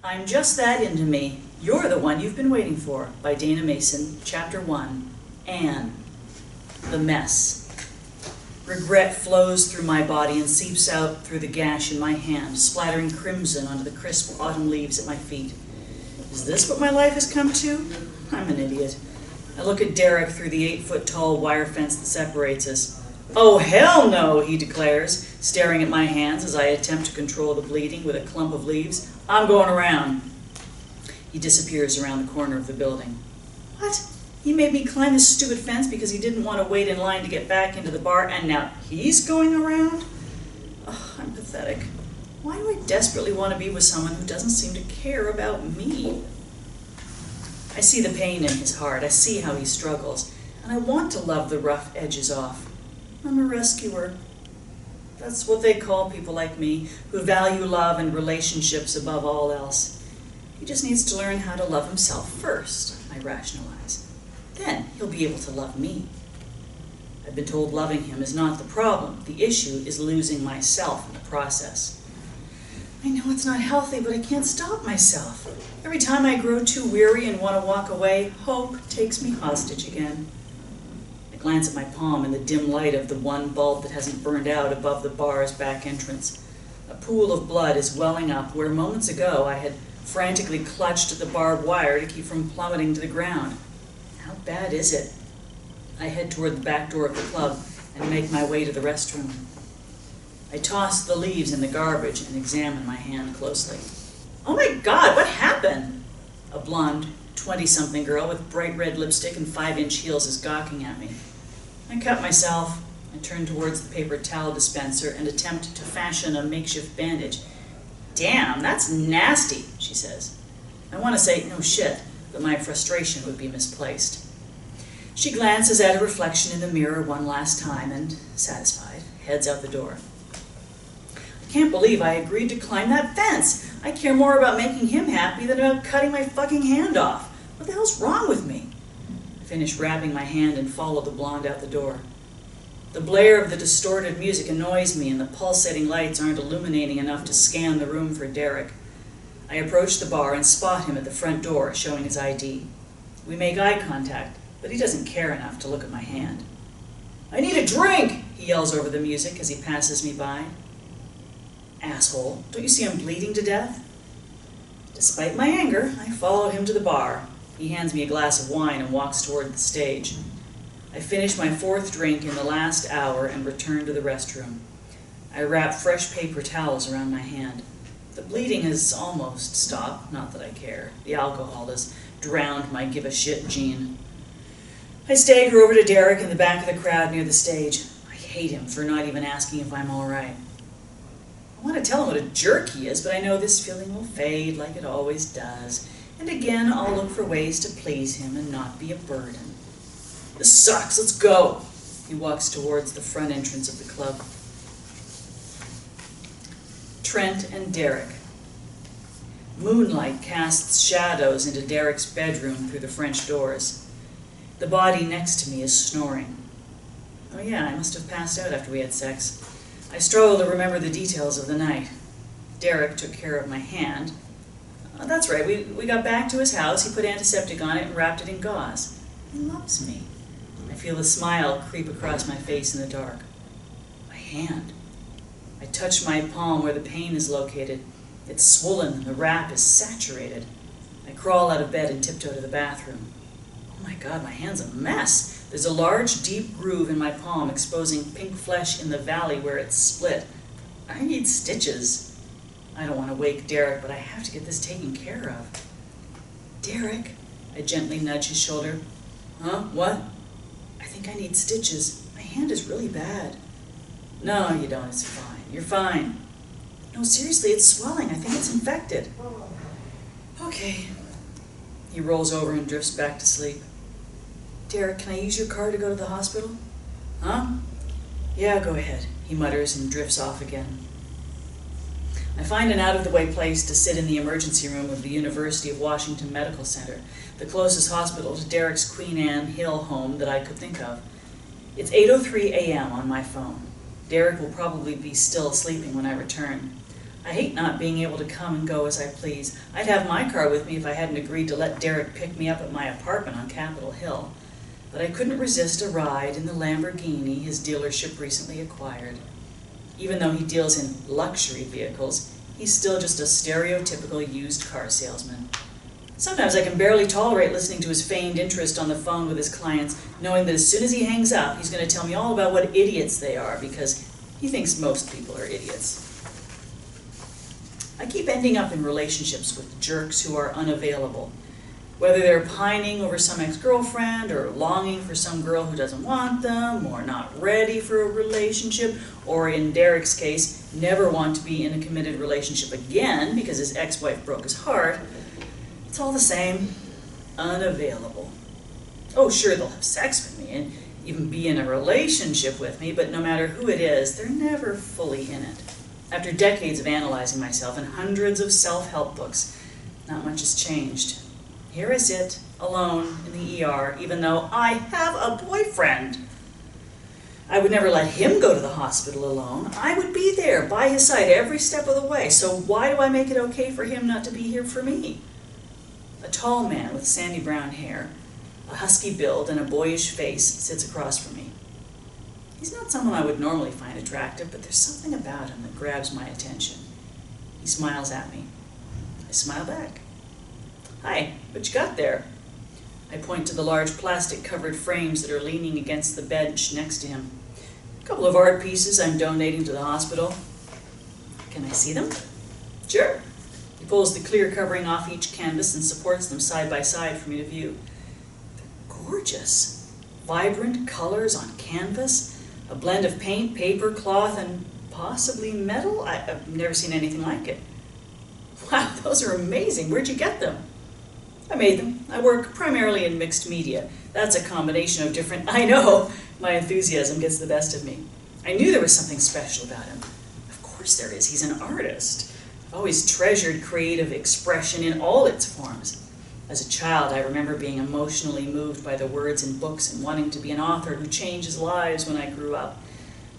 I'm Just That Into Me. You're the One You've Been Waiting For, by Dayna Mason, Chapter 1, Anne. The Mess. Regret flows through my body and seeps out through the gash in my hand, splattering crimson onto the crisp autumn leaves at my feet. Is this what my life has come to? I'm an idiot. I look at Derek through the 8-foot-tall wire fence that separates us. Oh, hell no, he declares, staring at my hands as I attempt to control the bleeding with a clump of leaves. I'm going around. He disappears around the corner of the building. What? He made me climb this stupid fence because he didn't want to wait in line to get back into the bar, and now he's going around? Oh, I'm pathetic. Why do I desperately want to be with someone who doesn't seem to care about me? I see the pain in his heart. I see how he struggles, and I want to love the rough edges off. I'm a rescuer. That's what they call people like me, who value love and relationships above all else. He just needs to learn how to love himself first, I rationalize. Then he'll be able to love me. I've been told loving him is not the problem. The issue is losing myself in the process. I know it's not healthy, but I can't stop myself. Every time I grow too weary and want to walk away, hope takes me hostage again. I glance at my palm in the dim light of the one bulb that hasn't burned out above the bar's back entrance. A pool of blood is welling up where moments ago I had frantically clutched at the barbed wire to keep from plummeting to the ground. How bad is it? I head toward the back door of the club and make my way to the restroom. I toss the leaves in the garbage and examine my hand closely. Oh my God, what happened? A blonde, 20-something girl with bright red lipstick and 5-inch heels is gawking at me. I cut myself and turn towards the paper towel dispenser and attempt to fashion a makeshift bandage. Damn, that's nasty, she says. I want to say, no shit, but my frustration would be misplaced. She glances at her reflection in the mirror one last time and, satisfied, heads out the door. I can't believe I agreed to climb that fence. I care more about making him happy than about cutting my fucking hand off. What the hell's wrong with me? I finish wrapping my hand and follow the blonde out the door. The blare of the distorted music annoys me, and the pulsating lights aren't illuminating enough to scan the room for Derek. I approach the bar and spot him at the front door, showing his ID. We make eye contact, but he doesn't care enough to look at my hand. I need a drink, he yells over the music as he passes me by. Asshole, don't you see I'm bleeding to death? Despite my anger, I follow him to the bar. He hands me a glass of wine and walks toward the stage. I finish my 4th drink in the last hour and return to the restroom. I wrap fresh paper towels around my hand. The bleeding has almost stopped, not that I care. The alcohol has drowned my give-a-shit gene. I stagger over to Derek in the back of the crowd near the stage. I hate him for not even asking if I'm all right. I want to tell him what a jerk he is, but I know this feeling will fade like it always does. And again, I'll look for ways to please him and not be a burden. This sucks, let's go. He walks towards the front entrance of the club. Trent and Derek. Moonlight casts shadows into Derek's bedroom through the French doors. The body next to me is snoring. Oh yeah, I must have passed out after we had sex. I struggle to remember the details of the night. Derek took care of my hand. That's right, we got back to his house, he put antiseptic on it and wrapped it in gauze. He loves me. I feel a smile creep across my face in the dark. My hand. I touch my palm where the pain is located. It's swollen and the wrap is saturated. I crawl out of bed and tiptoe to the bathroom. Oh my God, my hand's a mess. There's a large, deep groove in my palm exposing pink flesh in the valley where it's split. I need stitches. I don't want to wake Derek, but I have to get this taken care of. Derek, I gently nudge his shoulder. Huh? What? I think I need stitches. My hand is really bad. No, you don't. It's fine. You're fine. No, seriously, it's swelling. I think it's infected. Okay. He rolls over and drifts back to sleep. Derek, can I use your car to go to the hospital? Huh? Yeah, go ahead, he mutters and drifts off again. I find an out-of-the-way place to sit in the emergency room of the University of Washington Medical Center, the closest hospital to Derek's Queen Anne Hill home that I could think of. It's 8:03 a.m. on my phone. Derek will probably be still sleeping when I return. I hate not being able to come and go as I please. I'd have my car with me if I hadn't agreed to let Derek pick me up at my apartment on Capitol Hill. But I couldn't resist a ride in the Lamborghini his dealership recently acquired. Even though he deals in luxury vehicles, he's still just a stereotypical used car salesman. Sometimes I can barely tolerate listening to his feigned interest on the phone with his clients, knowing that as soon as he hangs up, he's going to tell me all about what idiots they are, because he thinks most people are idiots. I keep ending up in relationships with jerks who are unavailable. Whether they're pining over some ex-girlfriend, or longing for some girl who doesn't want them, or not ready for a relationship, or in Derek's case, never want to be in a committed relationship again because his ex-wife broke his heart, it's all the same, unavailable. Oh, sure, they'll have sex with me and even be in a relationship with me, but no matter who it is, they're never fully in it. After decades of analyzing myself and hundreds of self-help books, not much has changed. Here I sit, alone in the ER, even though I have a boyfriend. I would never let him go to the hospital alone. I would be there by his side every step of the way, so why do I make it okay for him not to be here for me? A tall man with sandy brown hair, a husky build, and a boyish face sits across from me. He's not someone I would normally find attractive, but there's something about him that grabs my attention. He smiles at me. I smile back. Hi, what you got there? I point to the large plastic-covered frames that are leaning against the bench next to him. A couple of art pieces I'm donating to the hospital. Can I see them? Sure. He pulls the clear covering off each canvas and supports them side by side for me to view. They're gorgeous. Vibrant colors on canvas. A blend of paint, paper, cloth, and possibly metal? I've never seen anything like it. Wow, those are amazing. Where'd you get them? I made them. I work primarily in mixed media. That's a combination of different... I know, my enthusiasm gets the best of me. I knew there was something special about him. Of course there is. He's an artist. I've always treasured creative expression in all its forms. As a child, I remember being emotionally moved by the words in books and wanting to be an author who changes lives when I grew up.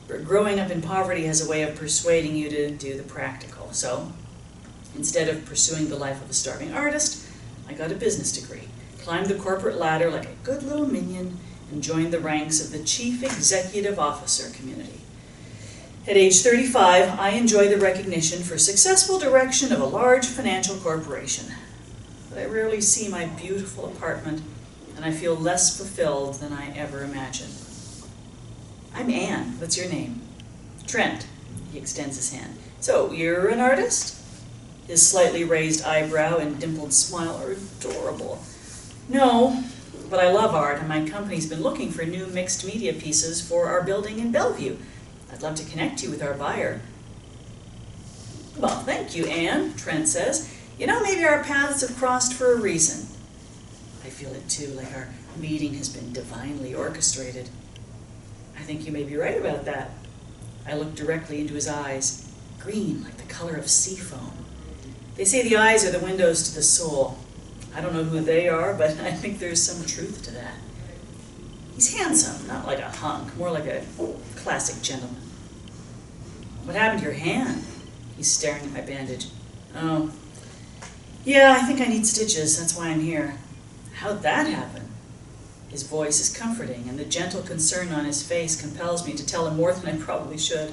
But growing up in poverty has a way of persuading you to do the practical. So, instead of pursuing the life of a starving artist, I got a business degree, climbed the corporate ladder like a good little minion, and joined the ranks of the Chief Executive Officer community. At age 35, I enjoy the recognition for successful direction of a large financial corporation. But I rarely see my beautiful apartment, and I feel less fulfilled than I ever imagined. I'm Anne. What's your name? Trent. He extends his hand. So, you're an artist? His slightly raised eyebrow and dimpled smile are adorable. No, but I love art, and my company's been looking for new mixed media pieces for our building in Bellevue. I'd love to connect you with our buyer. Well, thank you, Anne, Trent says. You know, maybe our paths have crossed for a reason. I feel it too, like our meeting has been divinely orchestrated. I think you may be right about that. I look directly into his eyes, green like the color of sea foam. They say the eyes are the windows to the soul. I don't know who they are, but I think there's some truth to that. He's handsome, not like a hunk, more like a classic gentleman. What happened to your hand? He's staring at my bandage. Oh, yeah, I think I need stitches, that's why I'm here. How'd that happen? His voice is comforting, and the gentle concern on his face compels me to tell him more than I probably should.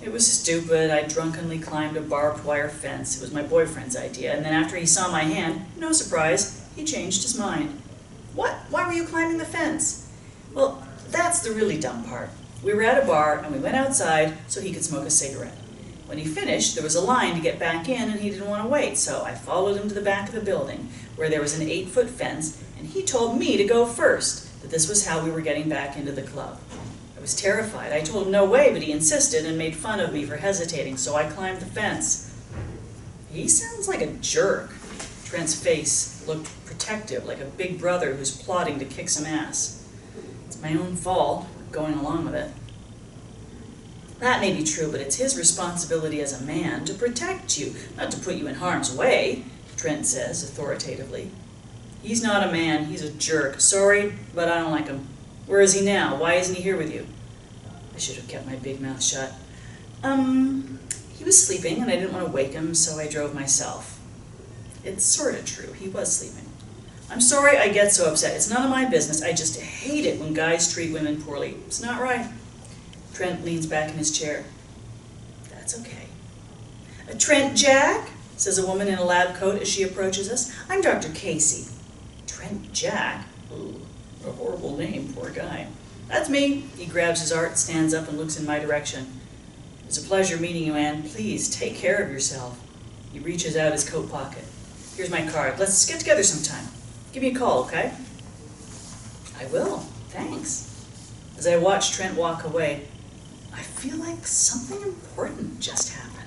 It was stupid. I drunkenly climbed a barbed wire fence. It was my boyfriend's idea, and then after he saw my hand, no surprise, he changed his mind. What? Why were you climbing the fence? Well, that's the really dumb part. We were at a bar, and we went outside so he could smoke a cigarette. When he finished, there was a line to get back in, and he didn't want to wait, so I followed him to the back of the building, where there was an 8-foot fence, and he told me to go first, that this was how we were getting back into the club. I was terrified. I told him no way, but he insisted and made fun of me for hesitating, so I climbed the fence. He sounds like a jerk. Trent's face looked protective, like a big brother who's plotting to kick some ass. It's my own fault, going along with it. That may be true, but it's his responsibility as a man to protect you, not to put you in harm's way, Trent says authoritatively. He's not a man, he's a jerk. Sorry, but I don't like him. Where is he now? Why isn't he here with you? I should have kept my big mouth shut. He was sleeping and I didn't want to wake him, so I drove myself. It's sort of true, he was sleeping. I'm sorry I get so upset. It's none of my business. I just hate it when guys treat women poorly. It's not right. Trent leans back in his chair. That's okay. Trent Jack, says a woman in a lab coat as she approaches us. I'm Dr. Casey. Trent Jack? Ooh, what a horrible name, poor guy. That's me. He grabs his art, stands up, and looks in my direction. It's a pleasure meeting you, Anne. Please take care of yourself. He reaches out his coat pocket. Here's my card. Let's get together sometime. Give me a call, okay? I will. Thanks. As I watch Trent walk away, I feel like something important just happened.